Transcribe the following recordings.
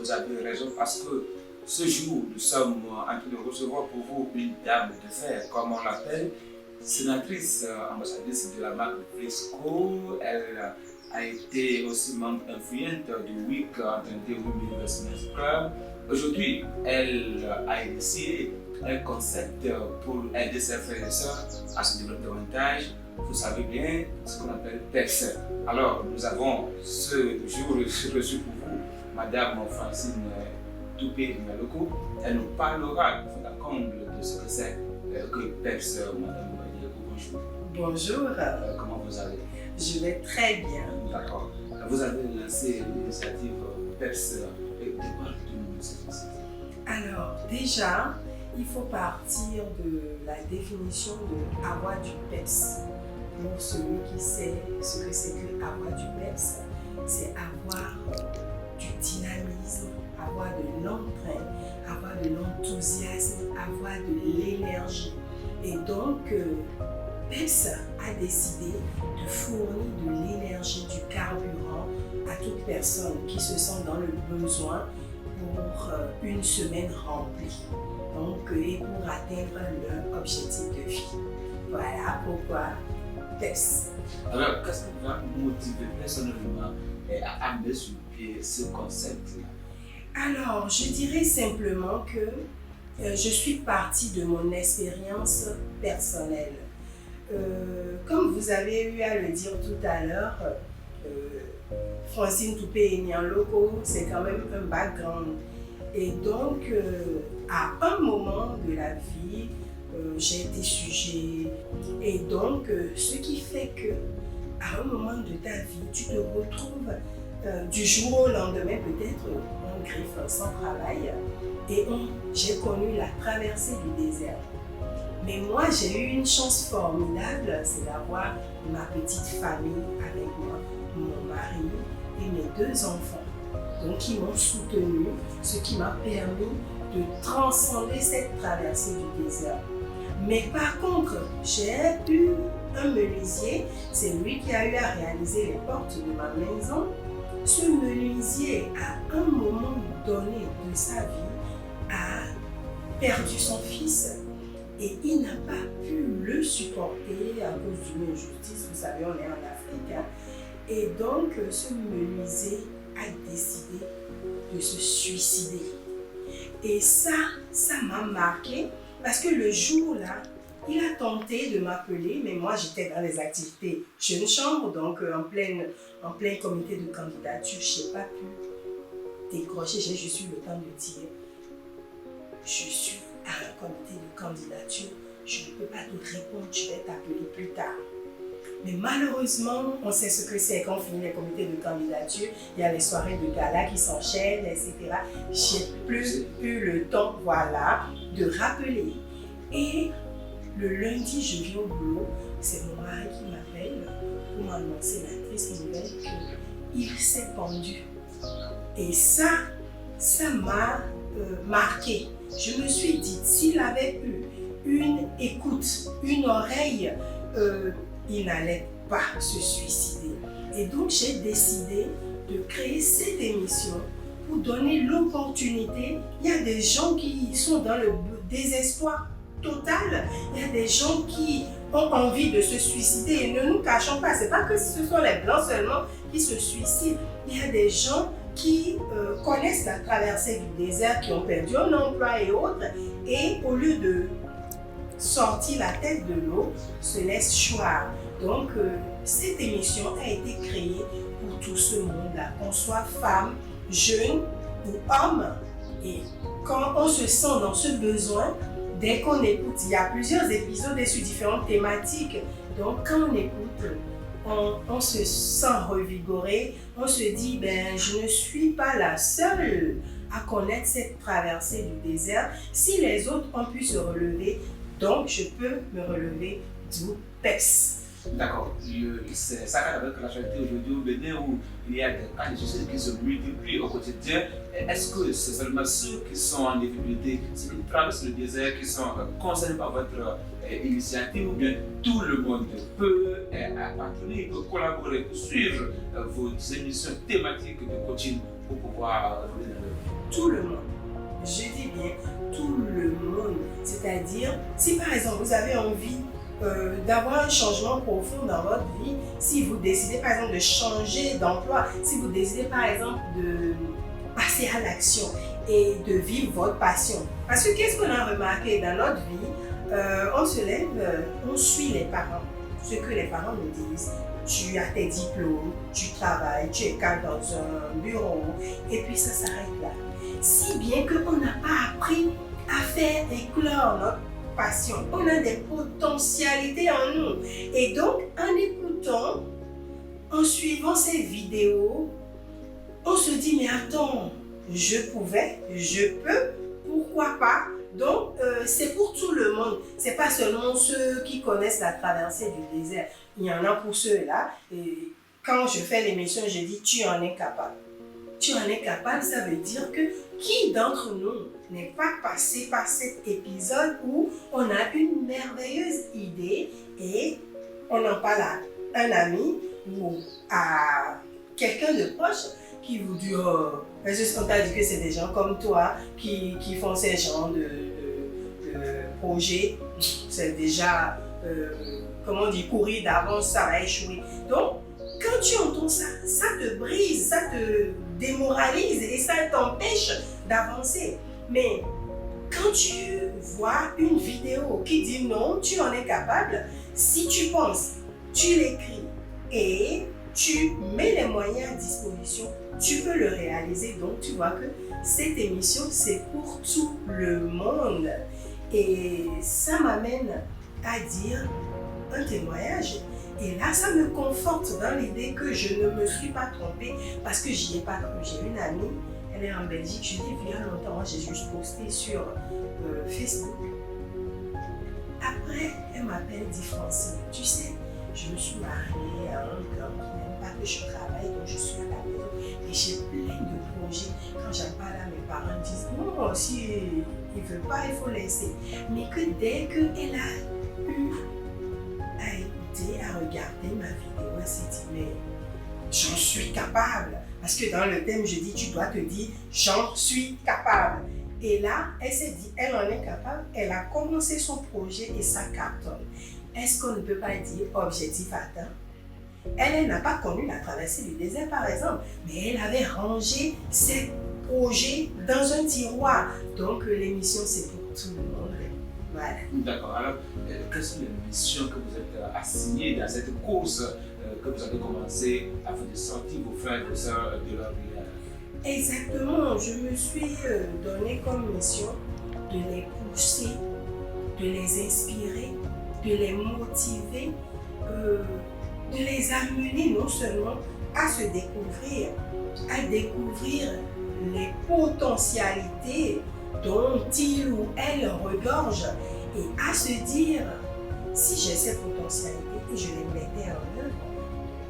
vous avez raison parce que ce jour, nous sommes en train de recevoir pour vous une dame de fer, comme on l'appelle, sénatrice, ambassadrice de la marque Frisco. Elle a été aussi membre influente du WIC Alternative Women Business Club. Aujourd'hui, elle a initié un concept pour aider ses frères et sœurs à se développer davantage. Vous savez bien ce qu'on appelle PEPS. Alors, nous avons ce jour reçu pour vous Madame Francine Toupé Maloko. Elle nous parlera de la comble de ce que c'est que PEPS. Madame bonjour. Bonjour. Comment vous allez? Je vais très bien. D'accord. Vous avez lancé l'initiative PEPS. Déparle-nous de cette initiative. Alors, déjà, il faut partir de la définition de avoir du PEPS. Pour celui qui sait ce que c'est que avoir du PEPS, c'est avoir du dynamisme, avoir de l'entrain, avoir de l'enthousiasme, avoir de l'énergie. Et donc, PEPS a décidé de fournir de l'énergie, du carburant à toute personne qui se sent dans le besoin pour une semaine remplie. Donc, et pour atteindre leur objectif de vie. Voilà pourquoi PEPS. Alors, qu'est-ce qui va motiver personnellement à amener sur pied ce concept-là? Alors, je dirais simplement que je suis partie de mon expérience personnelle. Comme vous avez eu à le dire tout à l'heure, Francine Toupé Maloko, c'est quand même un background. Et donc, à un moment de la vie, j'ai été sujet. Et donc, ce qui fait que, à un moment de ta vie, tu te retrouves du jour au lendemain, peut-être en griffe, sans travail. Et j'ai connu la traversée du désert. Mais moi, j'ai eu une chance formidable, c'est d'avoir ma petite famille avec moi, mon mari et mes 2 enfants. Donc, qui m'ont soutenu, ce qui m'a permis de transcender cette traversée du désert. Mais par contre, j'ai eu un menuisier, c'est lui qui a eu à réaliser les portes de ma maison. Ce menuisier, à un moment donné de sa vie, a perdu son fils et il n'a pas pu le supporter à cause d'une injustice. Vous savez, on est en Afrique. Hein? Et donc, ce menuisier a décidé de se suicider. Et ça m'a marqué parce que le jour-là, il a tenté de m'appeler, mais moi j'étais dans les activités jeune chambre, donc en plein comité de candidature, je n'ai pas pu décrocher. J'ai juste eu le temps de dire, je suis à un comité de candidature, je ne peux pas te répondre, je vais t'appeler plus tard. Mais malheureusement, on sait ce que c'est quand on finit les comités de candidature, il y a les soirées de gala qui s'enchaînent, etc. J'ai plus eu le temps, voilà, de rappeler. Et le lundi, je viens au boulot, c'est mon mari qui m'appelle pour m'annoncer la triste nouvelle qu'il s'est pendu. Et ça m'a marqué. Je me suis dit, s'il avait eu une écoute, une oreille, il n'allait pas se suicider. Et donc, j'ai décidé de créer cette émission pour donner l'opportunité. Il y a des gens qui sont dans le désespoir total. Il y a des gens qui ont envie de se suicider. Et ne nous cachons pas, ce n'est pas que ce sont les Blancs seulement qui se suicident. Il y a des gens qui connaissent la traversée du désert, qui ont perdu un emploi et autres. Et au lieu de sortir la tête de l'eau, se laisse choir. Donc, cette émission a été créée pour tout ce monde-là, qu'on soit femme, jeune ou homme. Et quand on se sent dans ce besoin, dès qu'on écoute, il y a plusieurs épisodes sur différentes thématiques. Donc, quand on écoute, on se sent revigoré, on se dit, je ne suis pas la seule à connaître cette traversée du désert. Si les autres ont pu se relever, donc je peux me relever du PEPS. D'accord. Ça cadre avec l'actualité aujourd'hui au Bénin où il y a des cas de suicide qui se multiplient au quotidien. Est-ce que c'est seulement ceux qui sont en difficulté, ceux qui traversent le désert, qui sont concernés par votre initiative, ou bien tout le monde peut appartenir, peut collaborer, peut suivre vos émissions thématiques de coaching pour pouvoir revenir dans le vie? tout le monde. Je dis bien tout le monde. C'est-à-dire, si par exemple vous avez envie d'avoir un changement profond dans votre vie, si vous décidez par exemple de changer d'emploi, si vous décidez par exemple de passer à l'action et de vivre votre passion. Parce que qu'est-ce qu'on a remarqué dans notre vie, on se lève, on suit les parents, ce que les parents nous disent. Tu as tes diplômes, tu travailles, tu es cadre dans un bureau, et puis ça s'arrête là. Si bien qu'on n'a pas appris à faire éclore notre passion, on a des potentialités en nous. Et donc, en écoutant, en suivant ces vidéos, on se dit, mais attends, je pouvais, je peux, pourquoi pas? Donc, c'est pour tout le monde. C'est pas seulement ceux qui connaissent la traversée du désert. Il y en a pour ceux-là. Et quand je fais l'émission, je dis, tu en es capable. Tu en es capable, ça veut dire que qui d'entre nous n'est pas passé par cet épisode où on a une merveilleuse idée et on en parle à un ami ou à quelqu'un de proche qui vous dit, oh, est-ce qu'on t'a dit que c'est des gens comme toi qui font ces genres de projets? C'est déjà, comment on dit, courir d'avance, ça va échouer. Donc, quand tu entends ça, ça te brise, ça te démoralise et ça t'empêche d'avancer. Mais quand tu vois une vidéo qui dit non, tu en es capable, si tu penses, tu l'écris et tu mets les moyens à disposition, tu peux le réaliser. Donc tu vois que cette émission, c'est pour tout le monde. Et ça m'amène à dire un témoignage. Et là, ça me conforte dans l'idée que je ne me suis pas trompée parce que j'y ai pas cru. J'ai une amie, elle est en Belgique, je dis il y a longtemps, moi j'ai juste posté sur Facebook. Après, elle m'appelle, dit Francine, tu sais, je me suis mariée à un gars qui n'aime pas que je travaille, donc je suis à la maison et j'ai plein de projets. Quand j'en parle à mes parents, ils disent non, si il ne veut pas, il faut laisser. Mais que dès qu'elle a eu à regarder ma vidéo, elle s'est dit mais j'en suis capable. Parce que dans le thème, je dis tu dois te dire j'en suis capable. Et là, elle s'est dit elle en est capable. Elle a commencé son projet et ça cartonne. Est-ce qu'on ne peut pas dire objectif atteint? Elle n'a pas connu la traversée du désert par exemple, mais elle avait rangé ses projets dans un tiroir. Donc l'émission c'est pour tout le monde. Voilà. D'accord. Alors, quelles sont les missions que vous êtes assignées dans cette course que vous avez commencé afin de sortir vos frères et sœurs de leur village? Exactement. Je me suis donné comme mission de les pousser, de les inspirer, de les motiver, de les amener non seulement à se découvrir, à découvrir les potentialités dont il ou elle regorge et à se dire si j'ai ces potentialités et je les mettais en œuvre,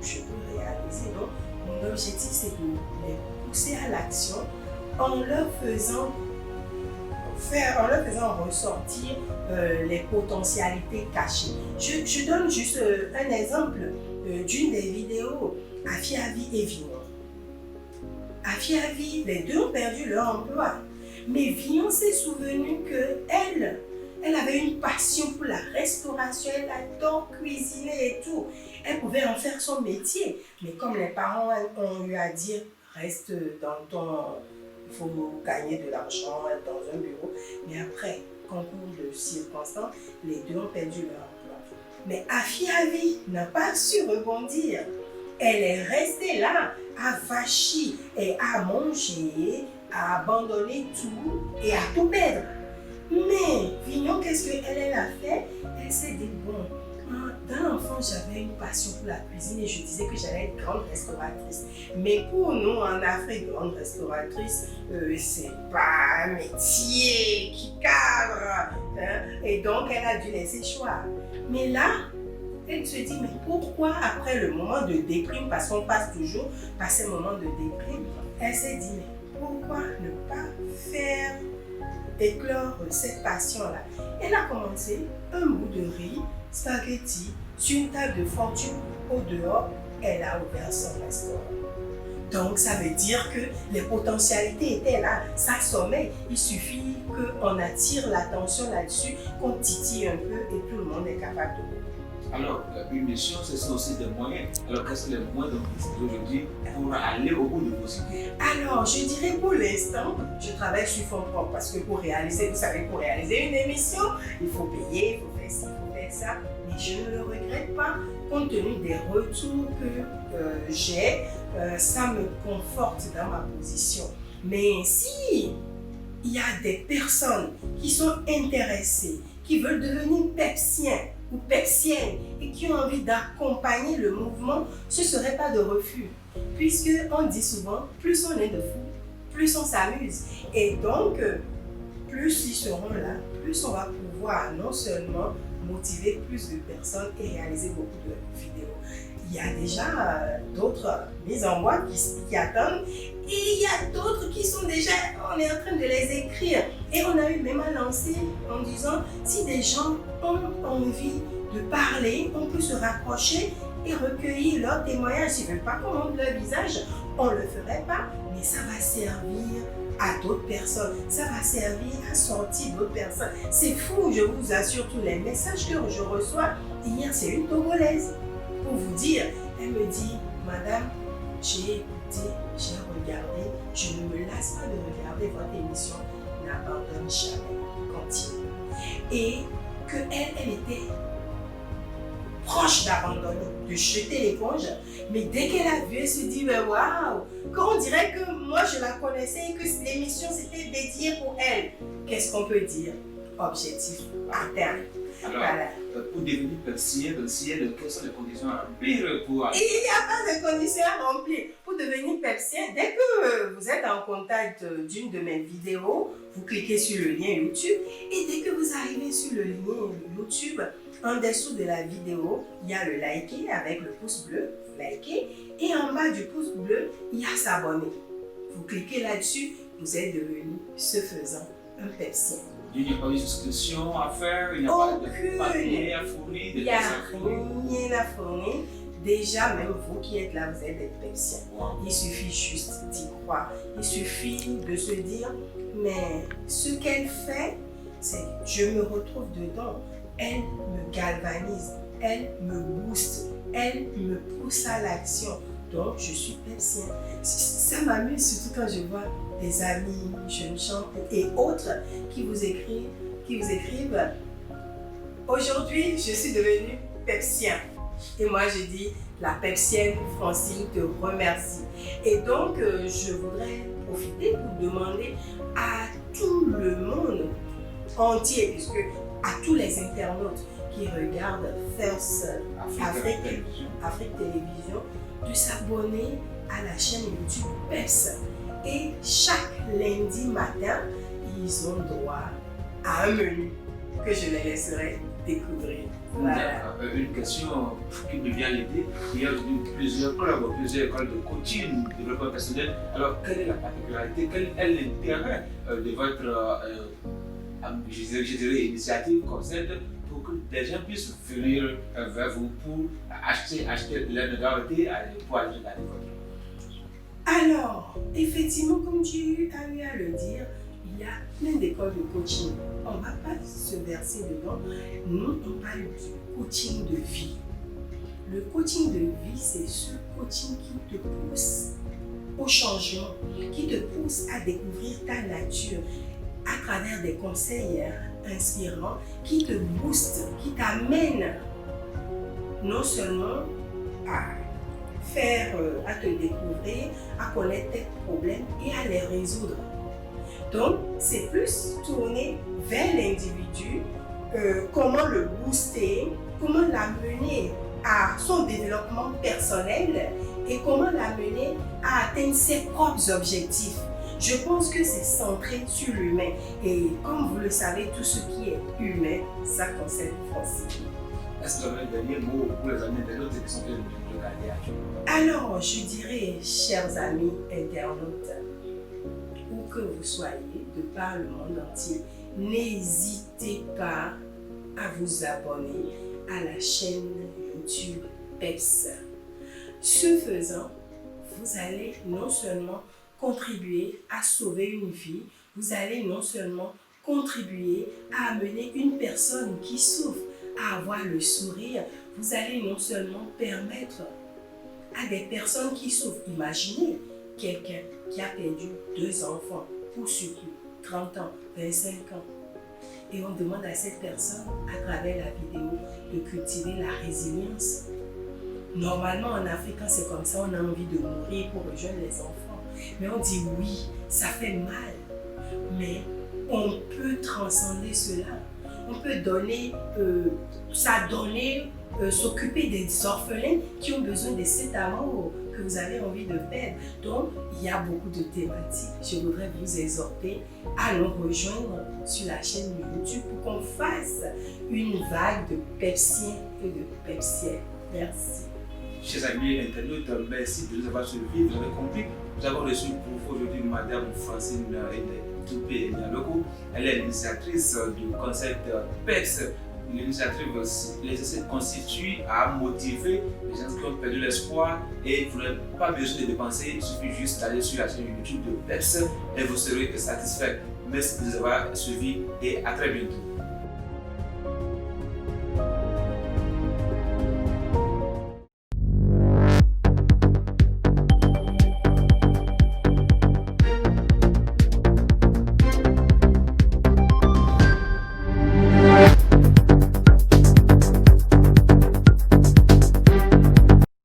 je peux réaliser. Donc, mon objectif c'est de les pousser à l'action en leur faisant ressortir les potentialités cachées. Je donne juste un exemple d'une des vidéos, Afiavi et Vignon. Afiavi, les deux ont perdu leur emploi. Mais Vignon s'est souvenu qu'elle avait une passion pour la restauration, elle adore cuisiner et tout. Elle pouvait en faire son métier. Mais comme les parents ont eu à dire, reste dans ton... Il faut gagner de l'argent dans un bureau. Mais après, concours de circonstances, les deux ont perdu leur emploi. Mais Afiavi n'a pas su rebondir. Elle est restée là, à vachir et à manger, à abandonner tout et à tout perdre. Mais Vignon, qu'est-ce qu'elle a fait? Elle s'est dit, bon, dans l'enfance, j'avais une passion pour la cuisine et je disais que j'allais être grande restauratrice. Mais pour nous, en Afrique, grande restauratrice, c'est pas un métier qui cadre. Hein? Et donc, elle a dû laisser choix. Mais là, elle se dit, mais pourquoi après le moment de déprime, parce qu'on passe toujours par ces moments de déprime, elle s'est dit, mais pourquoi ne pas faire éclore cette passion-là? Elle a commencé un bout de riz, spaghetti, sur une table de fortune au dehors, elle a ouvert son restaurant. Donc, ça veut dire que les potentialités étaient là, ça sommeille. Il suffit qu'on attire l'attention là-dessus, qu'on titille un peu et tout le monde est capable de le faire. Alors, une mission, ce sont aussi des moyens. Alors, quels sont les moyens dont vous disposez aujourd'hui pour aller au bout de vos idées? Alors, je dirais pour l'instant, je travaille sur fonds propres parce que pour réaliser, vous savez, pour réaliser une émission, il faut payer, il faut faire ci, il faut faire ça. Mais je ne le regrette pas, compte tenu des retours que j'ai, ça me conforte dans ma position. Mais si il y a des personnes qui sont intéressées, qui veulent devenir pepsiens ou pepsiennes et qui ont envie d'accompagner le mouvement, ce ne serait pas de refus. Puisque on dit souvent, plus on est de fous, plus on s'amuse. Et donc, plus ils seront là, plus on va pouvoir non seulement motiver plus de personnes et réaliser beaucoup de vidéos. Il y a déjà d'autres mises en boîte qui attendent et il y a d'autres qui sont déjà, on est en train de les écrire. Et on a eu même à lancer en disant, si des gens ont envie de parler, on peut se rapprocher et recueillir leurs témoignages. S'ils ne veulent pas qu'on montre leur visage, on ne le ferait pas, mais ça va servir à d'autres personnes, ça va servir à sortir d'autres personnes. C'est fou, je vous assure, tous les messages que je reçois. Hier, c'est une Togolaise. Pour vous dire, elle me dit, madame, j'ai écouté, j'ai regardé, je ne me lasse pas de regarder votre émission, n'abandonne jamais, continue. Et qu'elle était proche d'abandonner, de jeter l'éponge, mais dès qu'elle a vu, elle se dit, mais waouh, qu'on dirait que moi je la connaissais et que l'émission c'était dédié pour elle. Qu'est-ce qu'on peut dire? Objectif atteint. Alors, voilà. Pour devenir pepsien, quelles sont les conditions à remplir pour... Il n'y a pas de conditions à remplir. Pour devenir pepsien, dès que vous êtes en contact d'une de mes vidéos, vous cliquez sur le lien YouTube et dès que vous arrivez sur le lien YouTube, en dessous de la vidéo, il y a le liker avec le pouce bleu, liker, et en bas du pouce bleu, il y a s'abonner. Vous cliquez là-dessus, vous êtes devenu, ce faisant, un pepsien. Il n'y a pas de souscription à faire, il n'y a pas de papier à fournir, il n'y a rien à fournir. Déjà, même vous qui êtes là, vous êtes des pepsiens. Wow. Il suffit juste d'y croire. Il suffit de se dire, mais ce qu'elle fait, c'est je me retrouve dedans. Elle me galvanise, elle me booste, elle me pousse à l'action. Donc, je suis pepsien. Ça m'amuse surtout quand je vois des amis, jeunes gens et autres qui vous écrivent « Aujourd'hui, je suis devenue pepsien. » Et moi, je dis « La pepsienne Francine te remercie. » Et donc, je voudrais profiter pour demander à tout le monde entier, puisque à tous les internautes qui regardent First Afrique Télévision, de s'abonner à la chaîne YouTube PEPS. Et chaque lundi matin, ils ont droit à un menu que je les laisserai découvrir. Voilà. Une question qui devient l'idée. Il y a plusieurs clubs, plusieurs écoles de coaching, de développement personnel. Alors, quelle est la particularité, quel est l'intérêt de votre je dirais, initiative comme cette pour que des gens puissent venir vers vous pour acheter l'aide de garantie pour aller regarder votre. Alors, effectivement, comme tu as eu à le dire, il y a plein d'écoles de coaching. On ne va pas se verser dedans. Nous, on parle du coaching de vie. Le coaching de vie, c'est ce coaching qui te pousse au changement, qui te pousse à découvrir ta nature à travers des conseils inspirants qui te boostent, qui t'amènent non seulement à te découvrir, à connaître tes problèmes et à les résoudre. Donc, c'est plus tourné vers l'individu, comment le booster, comment l'amener à son développement personnel et comment l'amener à atteindre ses propres objectifs. Je pense que c'est centré sur l'humain. Et comme vous le savez, tout ce qui est humain, ça concerne Francine. Est-ce que vous avez un dernier mot pour les amis internautes qui sont en train de regarder actuellement? Alors, je dirais, chers amis internautes, où que vous soyez, de par le monde entier, n'hésitez pas à vous abonner à la chaîne YouTube PEPS. Ce faisant, vous allez non seulement contribuer à sauver une vie, vous allez non seulement contribuer à amener une personne qui souffre à avoir le sourire, vous allez non seulement permettre à des personnes qui souffrent, imaginez quelqu'un qui a perdu 2 enfants, ou surtout 30 ans, 25 ans, et on demande à cette personne, à travers la vidéo, de cultiver la résilience. Normalement, en Afrique, quand c'est comme ça, on a envie de mourir pour rejoindre les enfants. Mais on dit oui, ça fait mal. Mais on peut transcender cela. On peut s'occuper des orphelins qui ont besoin de cet amour que vous avez envie de perdre. Donc, il y a beaucoup de thématiques. Je voudrais vous exhorter à nous rejoindre sur la chaîne YouTube pour qu'on fasse une vague de Pepsiens et de Pepsiennes. Merci. Chers amis internautes, merci de nous avoir suivis. Vous avez compris, nous avons reçu pour vous aujourd'hui Madame Francine Toupé Nialoko. Elle est l'initiatrice du concept PEPS. L'initiative constitue à motiver les gens qui ont perdu l'espoir et vous n'avez pas besoin de dépenser, il suffit juste d'aller sur la chaîne YouTube de PEPS et vous serez satisfait. Merci de nous avoir suivis et à très bientôt.